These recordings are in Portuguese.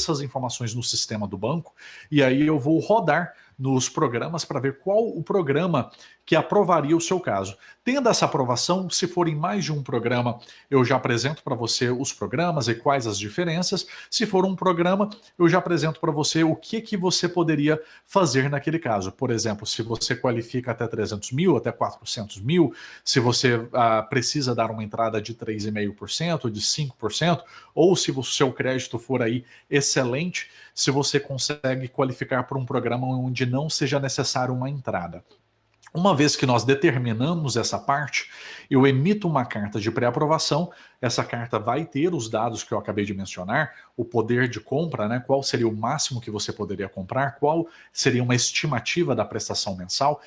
essas informações no sistema do banco, e aí eu vou rodar nos programas para ver qual o programa que aprovaria o seu caso. Tendo essa aprovação, se for em mais de um programa, eu já apresento para você os programas e quais as diferenças. Se for um programa, eu já apresento para você o que você poderia fazer naquele caso. Por exemplo, se você qualifica até 300 mil, até 400 mil, se você precisa dar uma entrada de 3,5%, de 5%, ou se o seu crédito for aí excelente, se você consegue qualificar por um programa onde não seja necessário uma entrada. Uma vez que nós determinamos essa parte, eu emito uma carta de pré-aprovação. Essa carta vai ter os dados que eu acabei de mencionar, o poder de compra, né? Qual seria o máximo que você poderia comprar, qual seria uma estimativa da prestação mensal,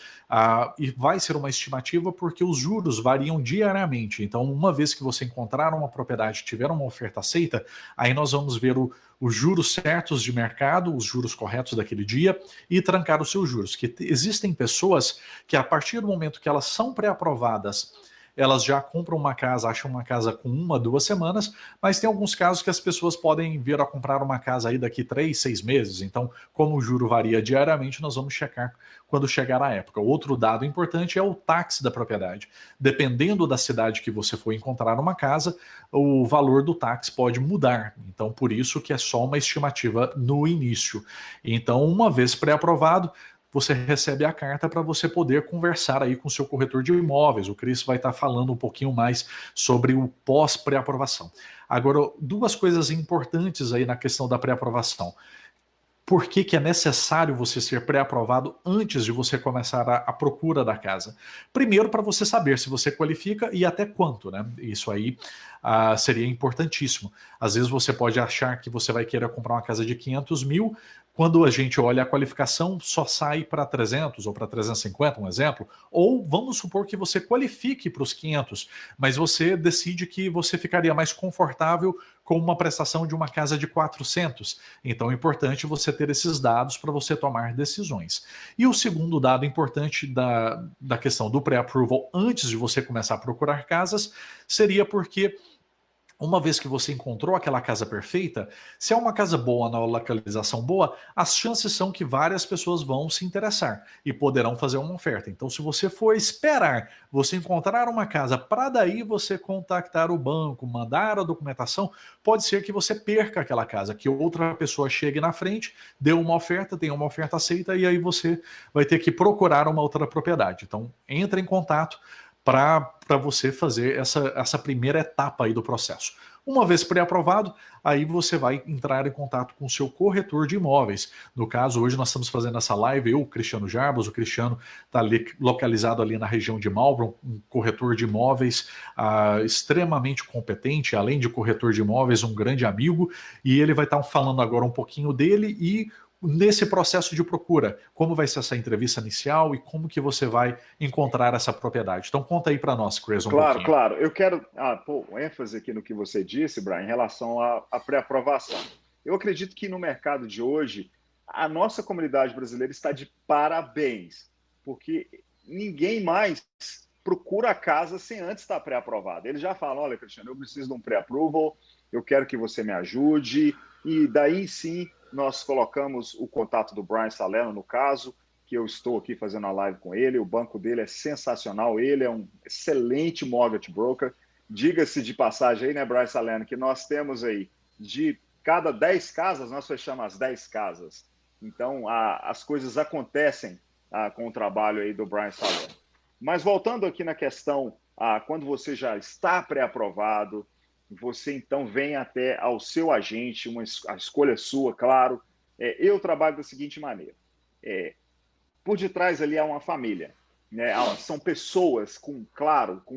e vai ser uma estimativa porque os juros variam diariamente. Então, uma vez que você encontrar uma propriedade, tiver uma oferta aceita, aí nós vamos ver os juros certos de mercado, os juros corretos daquele dia e trancar os seus juros. Que existem pessoas que a partir do momento que elas são pré-aprovadas, elas já compram uma casa, acham uma casa com 1, 2 semanas, mas tem alguns casos que as pessoas podem vir a comprar uma casa aí daqui 3, 6 meses. Então, como o juro varia diariamente, nós vamos checar quando chegar a época. Outro dado importante é o táxi da propriedade. Dependendo da cidade que você for encontrar uma casa, o valor do táxi pode mudar. Então, por isso que é só uma estimativa no início. Então, uma vez pré-aprovado, você recebe a carta para você poder conversar aí com o seu corretor de imóveis. O Cris vai estar falando um pouquinho mais sobre o pós-pré-aprovação. Agora, duas coisas importantes aí na questão da pré-aprovação. Por que é necessário você ser pré-aprovado antes de você começar a procura da casa? Primeiro, para você saber se você qualifica e até quanto, né? Isso aí seria importantíssimo. Às vezes você pode achar que você vai querer comprar uma casa de 500 mil, quando a gente olha a qualificação, só sai para 300 ou para 350, um exemplo. Ou vamos supor que você qualifique para os 500, mas você decide que você ficaria mais confortável com uma prestação de uma casa de 400. Então é importante você ter esses dados para você tomar decisões. E o segundo dado importante da questão do pré-approval antes de você começar a procurar casas seria porque uma vez que você encontrou aquela casa perfeita, se é uma casa boa, na localização boa, as chances são que várias pessoas vão se interessar e poderão fazer uma oferta. Então, se você for esperar você encontrar uma casa para daí você contactar o banco, mandar a documentação, pode ser que você perca aquela casa, que outra pessoa chegue na frente, dê uma oferta, tenha uma oferta aceita e aí você vai ter que procurar uma outra propriedade. Então, entre em contato para você fazer essa primeira etapa aí do processo. Uma vez pré-aprovado, aí você vai entrar em contato com o seu corretor de imóveis. No caso, hoje nós estamos fazendo essa live, eu, Cristiano Jarbas, o Cristiano está localizado ali na região de Malvern, um corretor de imóveis extremamente competente, além de corretor de imóveis, um grande amigo, e ele vai estar falando agora um pouquinho dele e nesse processo de procura, como vai ser essa entrevista inicial e como que você vai encontrar essa propriedade. Então conta aí para nós, Chris, um Claro, pouquinho. claro. Eu quero pôr ênfase aqui no que você disse, Brian, em relação à pré-aprovação. Eu acredito que no mercado de hoje, a nossa comunidade brasileira está de parabéns, porque ninguém mais procura a casa sem antes estar pré-aprovado. Eles já falam, olha, Cristiano, eu preciso de um pré-approval, eu quero que você me ajude, e daí sim nós colocamos o contato do Brian Salerno, no caso, que eu estou aqui fazendo a live com ele, o banco dele é sensacional, ele é um excelente mortgage broker. Diga-se de passagem aí, né, Brian Salerno, que nós temos aí, de cada 10 casas, nós fechamos as 10 casas. Então, as coisas acontecem com o trabalho aí do Brian Salerno. Mas voltando aqui na questão, quando você já está pré-aprovado, você então vem até ao seu agente, a escolha sua, claro. Eu trabalho da seguinte maneira. Por detrás ali há uma família, né? São pessoas com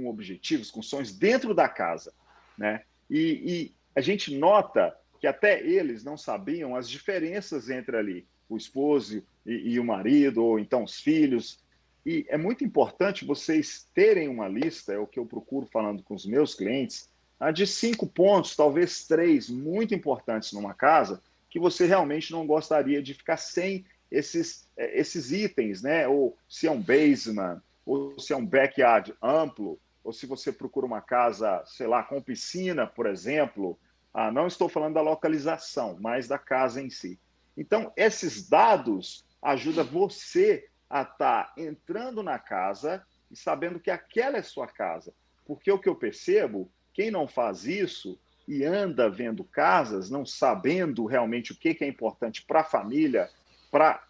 objetivos, com sonhos dentro da casa, né? E a gente nota que até eles não sabiam as diferenças entre ali o esposo e o marido, ou então os filhos. E é muito importante vocês terem uma lista, é o que eu procuro falando com os meus clientes, de 5 pontos, talvez 3, muito importantes numa casa, que você realmente não gostaria de ficar sem esses itens, né? Ou se é um basement, ou se é um backyard amplo, ou se você procura uma casa, sei lá, com piscina, por exemplo, Não estou falando da localização, mas da casa em si. Então, esses dados ajudam você a estar entrando na casa e sabendo que aquela é sua casa. Porque o que eu percebo, quem não faz isso e anda vendo casas, não sabendo realmente o que é importante para a família, para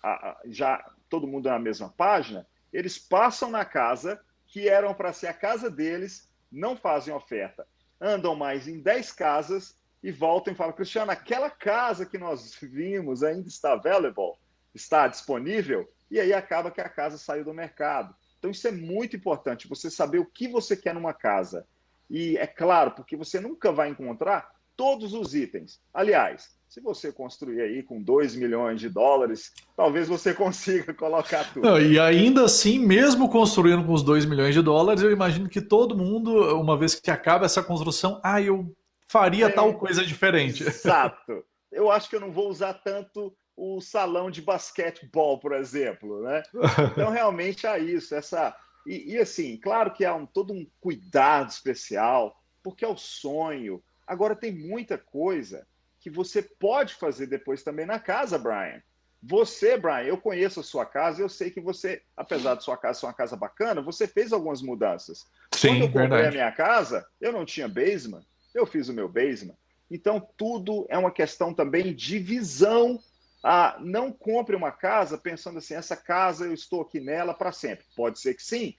já todo mundo na mesma página, eles passam na casa que eram para ser a casa deles, não fazem oferta. Andam mais em 10 casas e voltam e falam, Cristiano, aquela casa que nós vimos ainda está available, está disponível, e aí acaba que a casa saiu do mercado. Então isso é muito importante, você saber o que você quer numa casa. E é claro, porque você nunca vai encontrar todos os itens. Aliás, se você construir aí com 2 milhões de dólares, talvez você consiga colocar tudo. Não, e ainda assim, mesmo construindo com os 2 milhões de dólares, eu imagino que todo mundo, uma vez que acaba essa construção, eu faria tal coisa diferente. Exato. Eu acho que eu não vou usar tanto o salão de basquetebol, por exemplo, né? Então, realmente há isso. E assim, claro que há todo um cuidado especial, porque é o sonho. Agora, tem muita coisa que você pode fazer depois também na casa, Brian. Você, Brian, eu conheço a sua casa, eu sei que você, apesar de sua casa ser uma casa bacana, você fez algumas mudanças. Sim, quando eu comprei verdade. a minha casa, eu não tinha basement, eu fiz o meu basement. Então, tudo é uma questão também de visão. Não compre uma casa pensando assim, essa casa eu estou aqui nela para sempre. Pode ser que sim,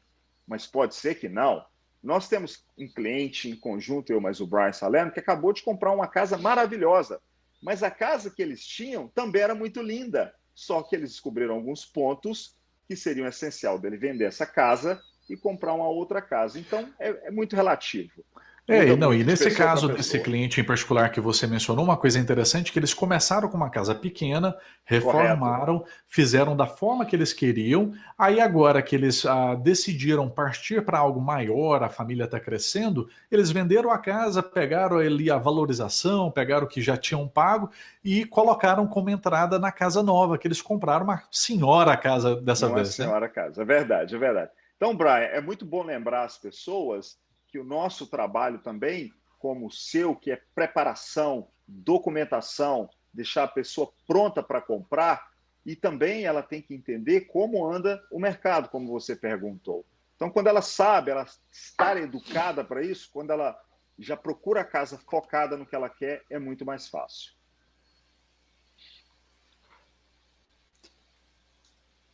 mas pode ser que não. Nós temos um cliente em conjunto, eu mais o Brian Salerno, que acabou de comprar uma casa maravilhosa. Mas a casa que eles tinham também era muito linda. Só que eles descobriram alguns pontos que seriam essencial dele vender essa casa e comprar uma outra casa. Então, é muito relativo. E Muda muito de nesse pessoa para caso desse pessoa. cliente em particular que você mencionou, uma coisa interessante é que eles começaram com uma casa pequena, Correto. reformaram, fizeram da forma que eles queriam, aí agora que eles decidiram partir para algo maior, a família está crescendo, eles venderam a casa, pegaram ali a valorização, pegaram o que já tinham pago e colocaram como entrada na casa nova, que eles compraram uma senhora casa dessa Uma vez, né? senhora casa. É verdade, é verdade. Então, Brian, é muito bom lembrar as pessoas que o nosso trabalho também, como o seu, que é preparação, documentação, deixar a pessoa pronta para comprar, e também ela tem que entender como anda o mercado, como você perguntou. Então, quando ela sabe, ela está educada para isso, quando ela já procura a casa focada no que ela quer, é muito mais fácil.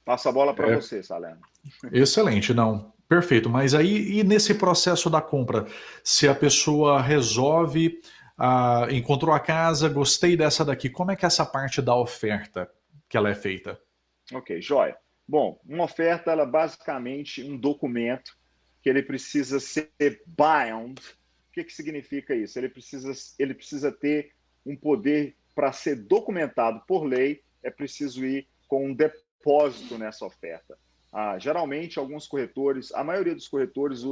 Passa a bola para você, Salerno. Excelente, não. Perfeito. Mas aí, e nesse processo da compra, se a pessoa resolve, encontrou a casa, gostei dessa daqui, como é que é essa parte da oferta que ela é feita? Ok, joia. Bom, uma oferta, ela é basicamente um documento que ele precisa ser bound. O que significa isso? Ele precisa ter um poder para ser documentado por lei, é preciso ir com um depósito nessa oferta. Geralmente, alguns corretores, a maioria dos corretores